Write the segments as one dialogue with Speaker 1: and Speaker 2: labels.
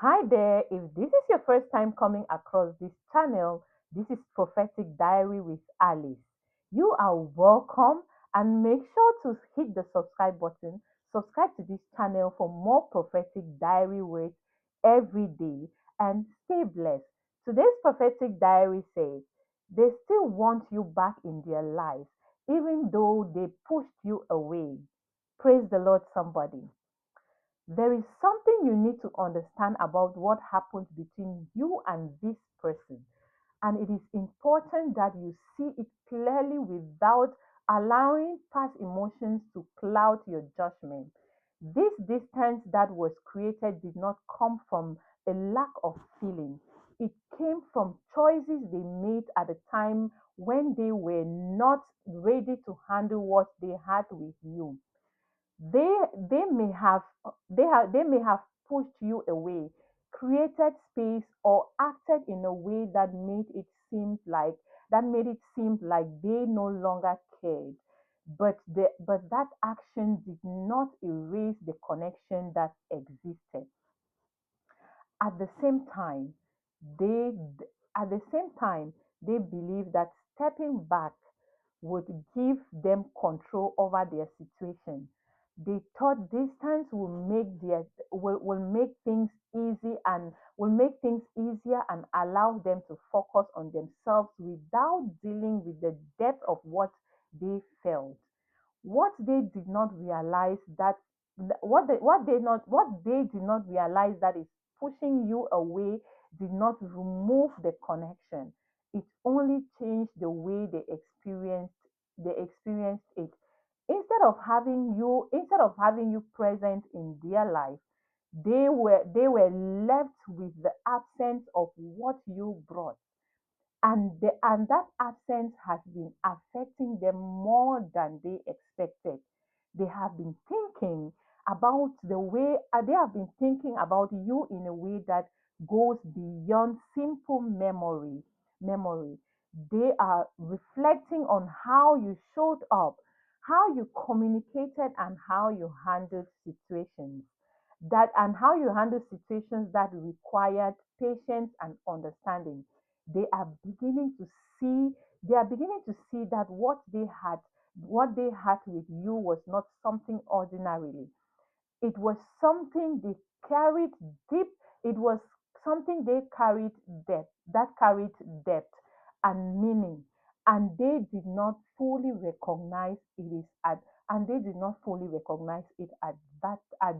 Speaker 1: Hi there, if this is your first time coming across this channel, this is Prophetic Diary with Alice. You are welcome and make sure to hit the subscribe button. Subscribe to this channel for more prophetic diary words every day and stay blessed. Today's prophetic diary says they still want you back in their lives even though they pushed you away. Praise the Lord, somebody. There is something you need to understand about what happens between you and this person. And it is important that you see it clearly without allowing past emotions to cloud your judgment. This distance that was created did not come from a lack of feeling. It came from choices they made at a time when they were not ready to handle what they had with you. They may have pushed you away, created space, or acted in a way that made it seem like they no longer cared. But that action did not erase the connection that existed. At the same time, they at the same time they believe that stepping back would give them control over their situation. They thought distance will make things easy and will make things easier and allow them to focus on themselves without dealing with the depth of what they felt. What they did not realize that what they did not realize that is pushing you away did not remove the connection. It only changed the way they experienced it. Instead of having you present in their life, they were left with the absence of what you brought, and that absence has been affecting them more than they expected. They have been thinking they have been thinking about you in a way that goes beyond simple memory. They are reflecting on how you showed up, how you communicated, and how you handled situations that required patience and understanding. they are beginning to they are beginning to see that what they had with you was not something ordinarily. It was something they carried deep. It was something they carried depth and meaning, and they did not fully recognize it at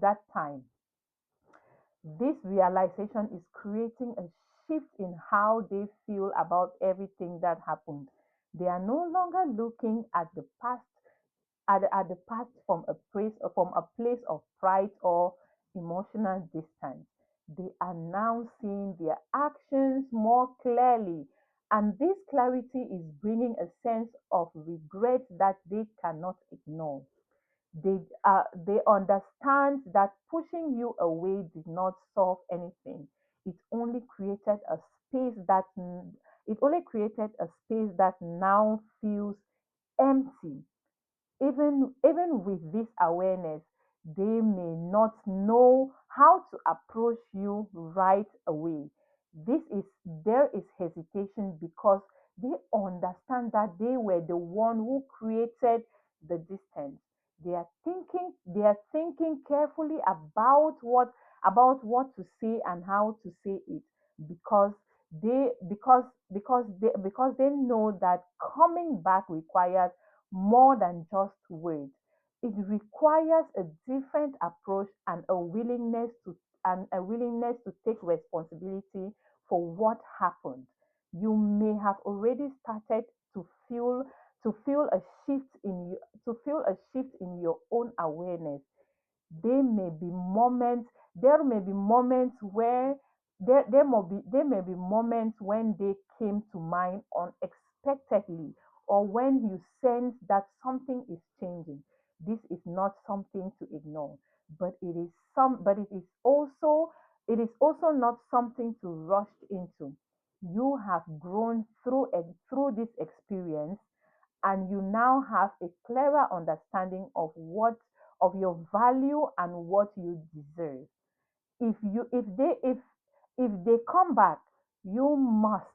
Speaker 1: that time. This realization is creating a shift in how they feel about everything that happened. They are no longer looking at the past from a place of pride or emotional distance. They are now seeing their actions more clearly, and this clarity is bringing a sense of regret that they cannot ignore. They understand that pushing you away did not solve anything. It only created a space that it only created a space that now feels empty. Even with this awareness, they may not know how to approach you right away. There is hesitation because they understand that they were the one who created the distance. They are thinking carefully about what to say and how to say it, because they know that coming back requires more than just words. It requires a different approach and a willingness to take responsibility for what happened. You may have already started to feel to feel a shift in you to feel a shift in your own awareness. There may be moments where there may be moments when they came to mind unexpectedly, or when you sense that something is changing. This is not something to ignore, but it is also not something to rush into. You have grown through this experience, and you now have a clearer understanding of your value and what you deserve. If they come back, you must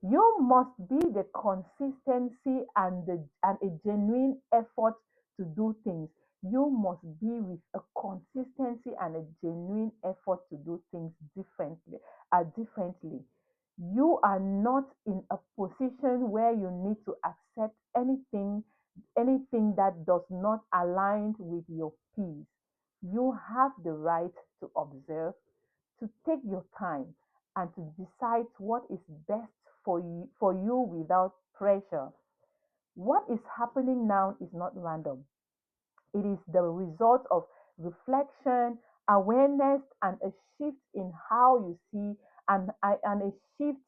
Speaker 1: you must be the consistency and a genuine effort to do things. You must be with a consistency and a genuine effort to do things differently. You are not in a position where you need to accept anything that does not align with your peace. You have the right to observe, to take your time, and to decide what is best for you without pressure. What is happening now is not random. It is the result of reflection, awareness, and a shift in how you see and a shift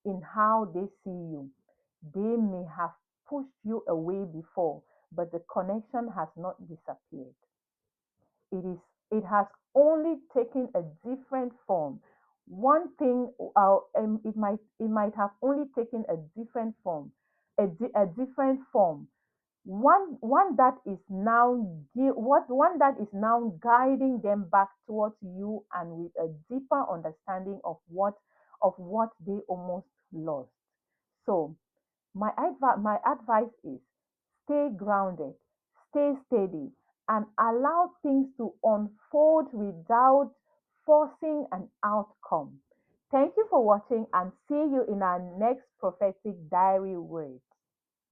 Speaker 1: in how they see you. They may have pushed you away before, but the connection has not disappeared. It is it has only taken a different form. One thing, it might have only taken a different form, a different form. One that is now one that is now guiding them back towards you, and with a deeper understanding of what they almost lost. So my advice is, stay grounded, stay steady, and allow things to unfold without forcing an outcome. Thank you for watching, and see you in our next prophetic diary word.